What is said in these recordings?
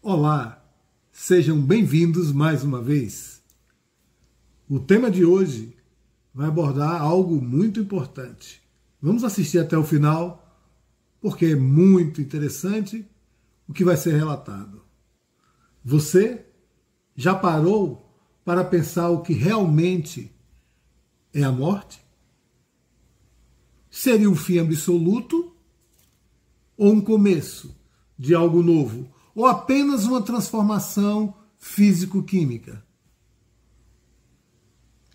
Olá, sejam bem-vindos mais uma vez. O tema de hoje vai abordar algo muito importante. Vamos assistir até o final, porque é muito interessante o que vai ser relatado. Você já parou para pensar o que realmente é a morte? Seria um fim absoluto ou um começo de algo novo? Ou apenas uma transformação físico-química?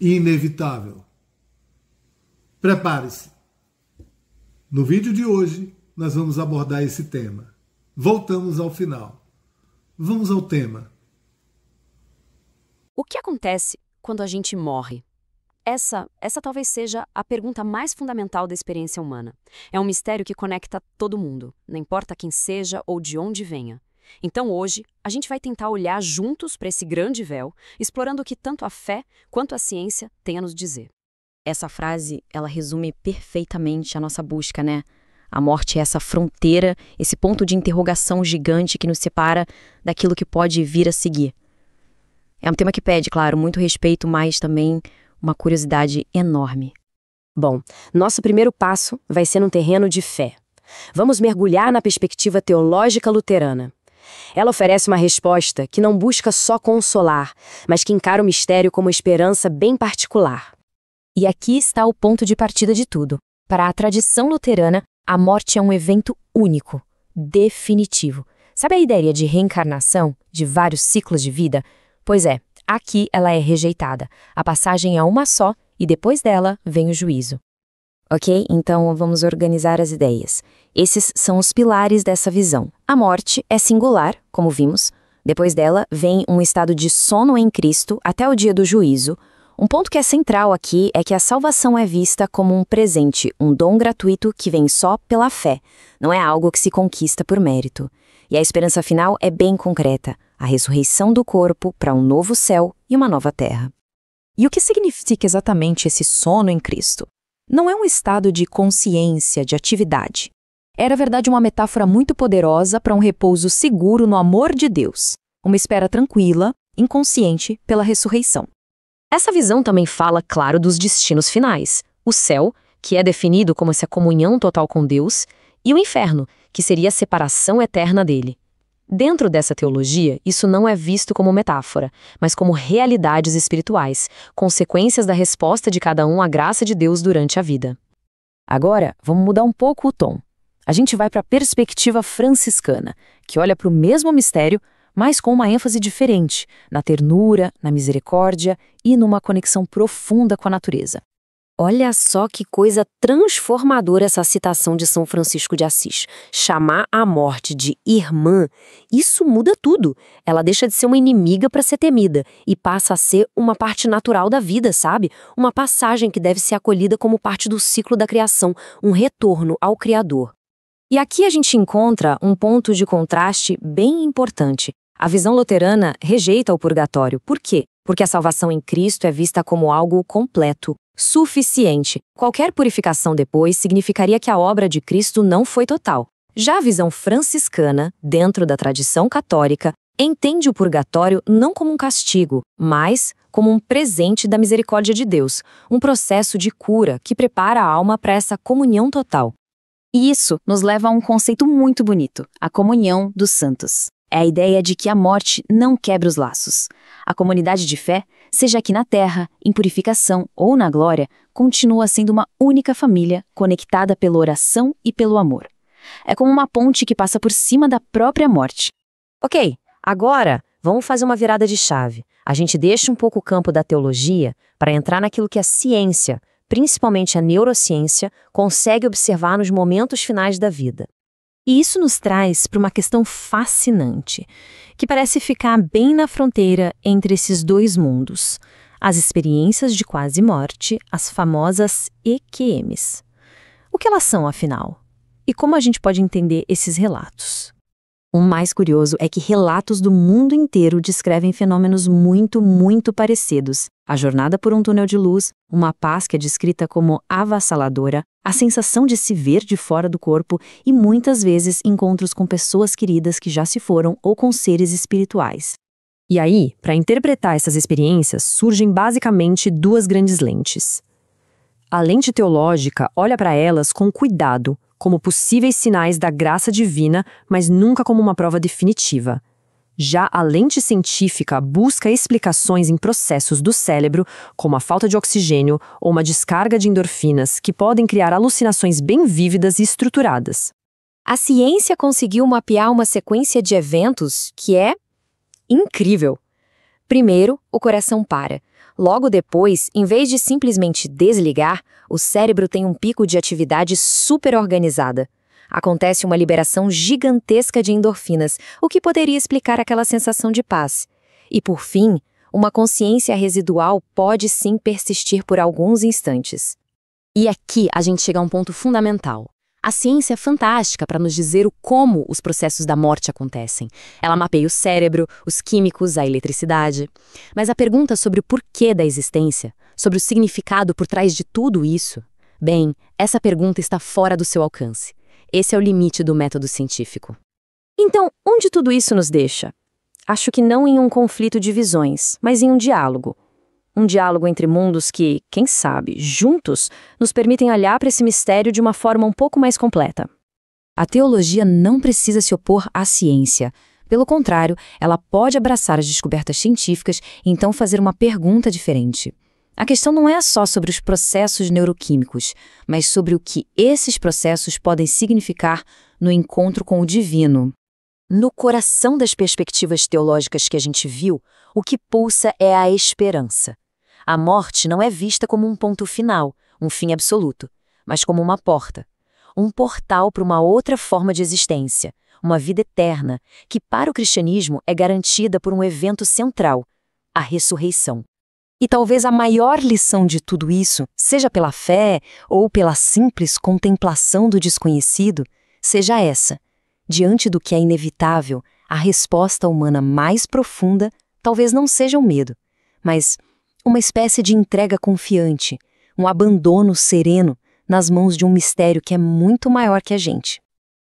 Inevitável. Prepare-se. No vídeo de hoje, nós vamos abordar esse tema. Voltamos ao final. Vamos ao tema. O que acontece quando a gente morre? Essa talvez seja a pergunta mais fundamental da experiência humana. É um mistério que conecta todo mundo, não importa quem seja ou de onde venha. Então hoje, a gente vai tentar olhar juntos para esse grande véu, explorando o que tanto a fé quanto a ciência têm a nos dizer. Essa frase, ela resume perfeitamente a nossa busca, né? A morte é essa fronteira, esse ponto de interrogação gigante que nos separa daquilo que pode vir a seguir. É um tema que pede, claro, muito respeito, mas também uma curiosidade enorme. Bom, nosso primeiro passo vai ser num terreno de fé. Vamos mergulhar na perspectiva teológica luterana. Ela oferece uma resposta que não busca só consolar, mas que encara o mistério como esperança bem particular. E aqui está o ponto de partida de tudo. Para a tradição luterana, a morte é um evento único, definitivo. Sabe a ideia de reencarnação, de vários ciclos de vida? Pois é, aqui ela é rejeitada. A passagem é uma só e depois dela vem o juízo. Ok? Então vamos organizar as ideias. Esses são os pilares dessa visão. A morte é singular, como vimos. Depois dela vem um estado de sono em Cristo até o dia do juízo. Um ponto que é central aqui é que a salvação é vista como um presente, um dom gratuito que vem só pela fé. Não é algo que se conquista por mérito. E a esperança final é bem concreta. A ressurreição do corpo para um novo céu e uma nova terra. E o que significa exatamente esse sono em Cristo? Não é um estado de consciência, de atividade. Era, na verdade, uma metáfora muito poderosa para um repouso seguro no amor de Deus. Uma espera tranquila, inconsciente, pela ressurreição. Essa visão também fala, claro, dos destinos finais. O céu, que é definido como essa comunhão total com Deus, e o inferno, que seria a separação eterna dele. Dentro dessa teologia, isso não é visto como metáfora, mas como realidades espirituais, consequências da resposta de cada um à graça de Deus durante a vida. Agora, vamos mudar um pouco o tom. A gente vai para a perspectiva franciscana, que olha para o mesmo mistério, mas com uma ênfase diferente, na ternura, na misericórdia e numa conexão profunda com a natureza. Olha só que coisa transformadora essa citação de São Francisco de Assis. Chamar a morte de irmã, isso muda tudo. Ela deixa de ser uma inimiga para ser temida e passa a ser uma parte natural da vida, sabe? Uma passagem que deve ser acolhida como parte do ciclo da criação, um retorno ao Criador. E aqui a gente encontra um ponto de contraste bem importante. A visão luterana rejeita o purgatório. Por quê? Porque a salvação em Cristo é vista como algo completo, suficiente. Qualquer purificação depois significaria que a obra de Cristo não foi total. Já a visão franciscana, dentro da tradição católica, entende o purgatório não como um castigo, mas como um presente da misericórdia de Deus, um processo de cura que prepara a alma para essa comunhão total. E isso nos leva a um conceito muito bonito, a comunhão dos santos. É a ideia de que a morte não quebra os laços. A comunidade de fé, seja aqui na terra, em purificação ou na glória, continua sendo uma única família conectada pela oração e pelo amor. É como uma ponte que passa por cima da própria morte. Ok, agora vamos fazer uma virada de chave. A gente deixa um pouco o campo da teologia para entrar naquilo que a ciência, principalmente a neurociência, consegue observar nos momentos finais da vida. E isso nos traz para uma questão fascinante, que parece ficar bem na fronteira entre esses dois mundos. As experiências de quase morte, as famosas EQMs. O que elas são, afinal? E como a gente pode entender esses relatos? O mais curioso é que relatos do mundo inteiro descrevem fenômenos muito parecidos. A jornada por um túnel de luz, uma paz que é descrita como avassaladora, a sensação de se ver de fora do corpo e muitas vezes encontros com pessoas queridas que já se foram ou com seres espirituais. E aí, para interpretar essas experiências, surgem basicamente duas grandes lentes. A lente teológica olha para elas com cuidado, como possíveis sinais da graça divina, mas nunca como uma prova definitiva. Já a lente científica busca explicações em processos do cérebro, como a falta de oxigênio ou uma descarga de endorfinas, que podem criar alucinações bem vívidas e estruturadas. A ciência conseguiu mapear uma sequência de eventos que é incrível. Primeiro, o coração para. Logo depois, em vez de simplesmente desligar, o cérebro tem um pico de atividade super organizada. Acontece uma liberação gigantesca de endorfinas, o que poderia explicar aquela sensação de paz. E, por fim, uma consciência residual pode sim persistir por alguns instantes. E aqui a gente chega a um ponto fundamental. A ciência é fantástica para nos dizer como os processos da morte acontecem. Ela mapeia o cérebro, os químicos, a eletricidade. Mas a pergunta sobre o porquê da existência, sobre o significado por trás de tudo isso, bem, essa pergunta está fora do seu alcance. Esse é o limite do método científico. Então, onde tudo isso nos deixa? Acho que não em um conflito de visões, mas em um diálogo. Um diálogo entre mundos que, quem sabe, juntos, nos permitem olhar para esse mistério de uma forma um pouco mais completa. A teologia não precisa se opor à ciência. Pelo contrário, ela pode abraçar as descobertas científicas e então fazer uma pergunta diferente. A questão não é só sobre os processos neuroquímicos, mas sobre o que esses processos podem significar no encontro com o divino. No coração das perspectivas teológicas que a gente viu, o que pulsa é a esperança. A morte não é vista como um ponto final, um fim absoluto, mas como uma porta. Um portal para uma outra forma de existência, uma vida eterna, que para o cristianismo é garantida por um evento central, a ressurreição. E talvez a maior lição de tudo isso, seja pela fé ou pela simples contemplação do desconhecido, seja essa. Diante do que é inevitável, a resposta humana mais profunda talvez não seja o medo, mas uma espécie de entrega confiante, um abandono sereno nas mãos de um mistério que é muito maior que a gente.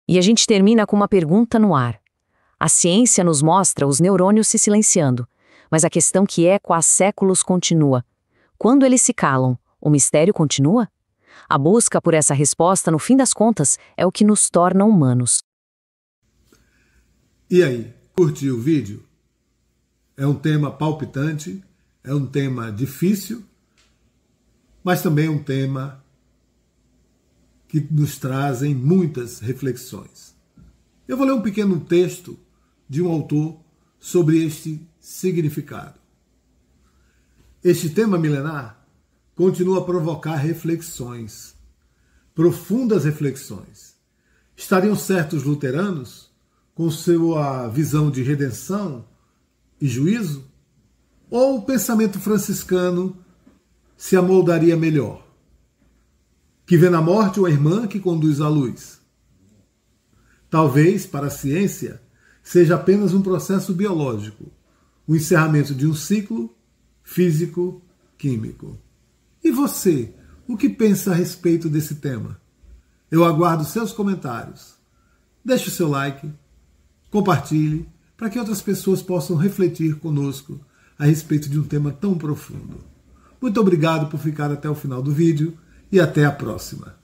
E a gente termina com uma pergunta no ar. A ciência nos mostra os neurônios se silenciando, mas a questão que ecoa há séculos continua. Quando eles se calam, o mistério continua? A busca por essa resposta, no fim das contas, é o que nos torna humanos. E aí, curtiu o vídeo? É um tema palpitante, é um tema difícil, mas também é um tema que nos trazem muitas reflexões. Eu vou ler um pequeno texto de um autor sobre este significado. Este tema milenar continua a provocar reflexões, profundas reflexões. Estariam certos luteranos com sua visão de redenção e juízo? Ou o pensamento franciscano se amoldaria melhor? Que vê na morte uma irmã que conduz à luz? Talvez, para a ciência, seja apenas um processo biológico, o encerramento de um ciclo físico-químico. E você, o que pensa a respeito desse tema? Eu aguardo seus comentários. Deixe o seu like, compartilhe, para que outras pessoas possam refletir conosco a respeito de um tema tão profundo. Muito obrigado por ficar até o final do vídeo e até a próxima.